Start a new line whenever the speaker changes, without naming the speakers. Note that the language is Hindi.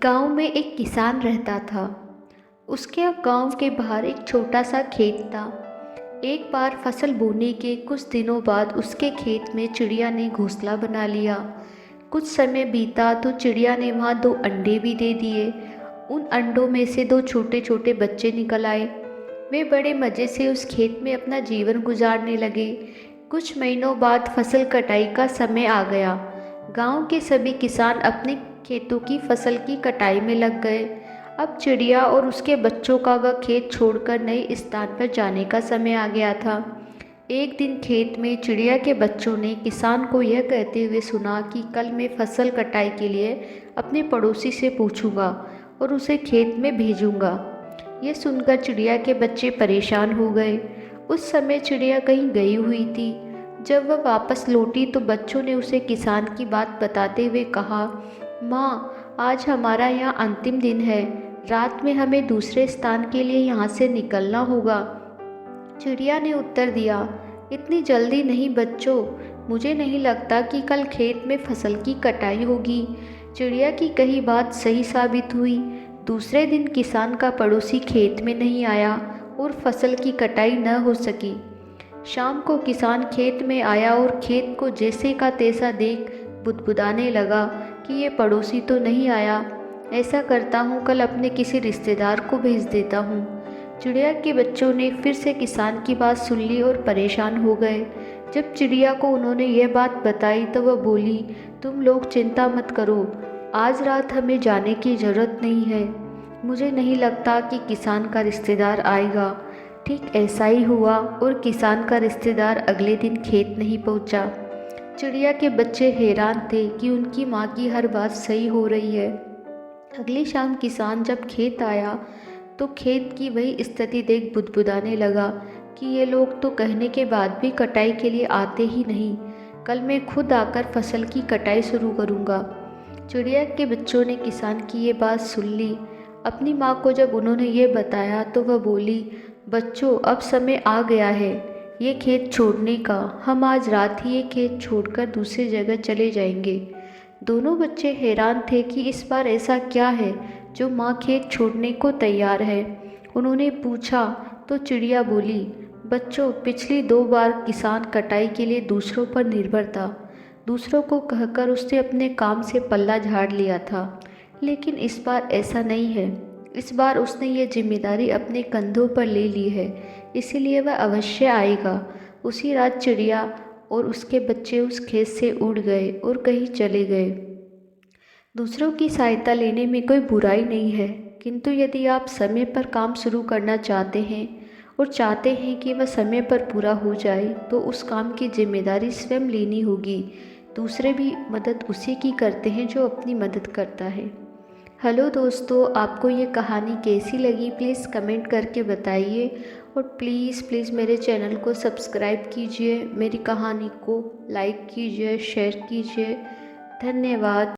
गांव में एक किसान रहता था। उसके गांव के बाहर एक छोटा सा खेत था। एक बार फसल बोने के कुछ दिनों बाद उसके खेत में चिड़िया ने घोंसला बना लिया। कुछ समय बीता तो चिड़िया ने वहाँ 2 अंडे भी दे दिए। उन अंडों में से 2 छोटे छोटे बच्चे निकल आए। वे बड़े मज़े से उस खेत में अपना जीवन गुजारने लगे। कुछ महीनों बाद फसल कटाई का समय आ गया। गांव के सभी किसान अपने खेतों की फसल की कटाई में लग गए। अब चिड़िया और उसके बच्चों का वह खेत छोड़कर नए स्थान पर जाने का समय आ गया था। एक दिन खेत में चिड़िया के बच्चों ने किसान को यह कहते हुए सुना कि कल मैं फसल कटाई के लिए अपने पड़ोसी से पूछूंगा और उसे खेत में भेजूंगा। यह सुनकर चिड़िया के बच्चे परेशान हो गए। उस समय चिड़िया कहीं गई हुई थी। जब वह वापस लौटी तो बच्चों ने उसे किसान की बात बताते हुए कहा, माँ, आज हमारा यहाँ अंतिम दिन है। रात में हमें दूसरे स्थान के लिए यहाँ से निकलना होगा। चिड़िया ने उत्तर दिया, इतनी जल्दी नहीं बच्चों, मुझे नहीं लगता कि कल खेत में फसल की कटाई होगी। चिड़िया की कही बात सही साबित हुई। दूसरे दिन किसान का पड़ोसी खेत में नहीं आया और फसल की कटाई न हो सकी। शाम को किसान खेत में आया और खेत को जैसे का तैसा देख बुदबुदाने लगा कि ये पड़ोसी तो नहीं आया। ऐसा करता हूँ, कल अपने किसी रिश्तेदार को भेज देता हूँ। चिड़िया के बच्चों ने फिर से किसान की बात सुन ली और परेशान हो गए। जब चिड़िया को उन्होंने यह बात बताई तो वह बोली, तुम लोग चिंता मत करो, आज रात हमें जाने की ज़रूरत नहीं है। मुझे नहीं लगता कि किसान का रिश्तेदार आएगा। ठीक ऐसा ही हुआ और किसान का रिश्तेदार अगले दिन खेत नहीं पहुंचा। चिड़िया के बच्चे हैरान थे कि उनकी माँ की हर बात सही हो रही है। अगली शाम किसान जब खेत आया तो खेत की वही स्थिति देख बुदबुदाने लगा कि ये लोग तो कहने के बाद भी कटाई के लिए आते ही नहीं। कल मैं खुद आकर फसल की कटाई शुरू करूँगा। चिड़िया के बच्चों ने किसान की ये बात सुन ली। अपनी माँ को जब उन्होंने ये बताया तो वह बोली, बच्चों, अब समय आ गया है ये खेत छोड़ने का। हम आज रात ही ये खेत छोड़कर दूसरी जगह चले जाएंगे। दोनों बच्चे हैरान थे कि इस बार ऐसा क्या है जो माँ खेत छोड़ने को तैयार है। उन्होंने पूछा तो चिड़िया बोली, बच्चों, पिछली 2 बार किसान कटाई के लिए दूसरों पर निर्भर था। दूसरों को कहकर उसने अपने काम से पल्ला झाड़ लिया था, लेकिन इस बार ऐसा नहीं है। इस बार उसने ये जिम्मेदारी अपने कंधों पर ले ली है, इसीलिए वह अवश्य आएगा। उसी रात चिड़िया और उसके बच्चे उस खेत से उड़ गए और कहीं चले गए। दूसरों की सहायता लेने में कोई बुराई नहीं है, किंतु यदि आप समय पर काम शुरू करना चाहते हैं और चाहते हैं कि वह समय पर पूरा हो जाए तो उस काम की जिम्मेदारी स्वयं लेनी होगी। दूसरे भी मदद उसी की करते हैं जो अपनी मदद करता है। हेलो दोस्तों, आपको ये कहानी कैसी लगी प्लीज़ कमेंट करके बताइए और प्लीज़ मेरे चैनल को सब्सक्राइब कीजिए, मेरी कहानी को लाइक कीजिए, शेयर कीजिए। धन्यवाद।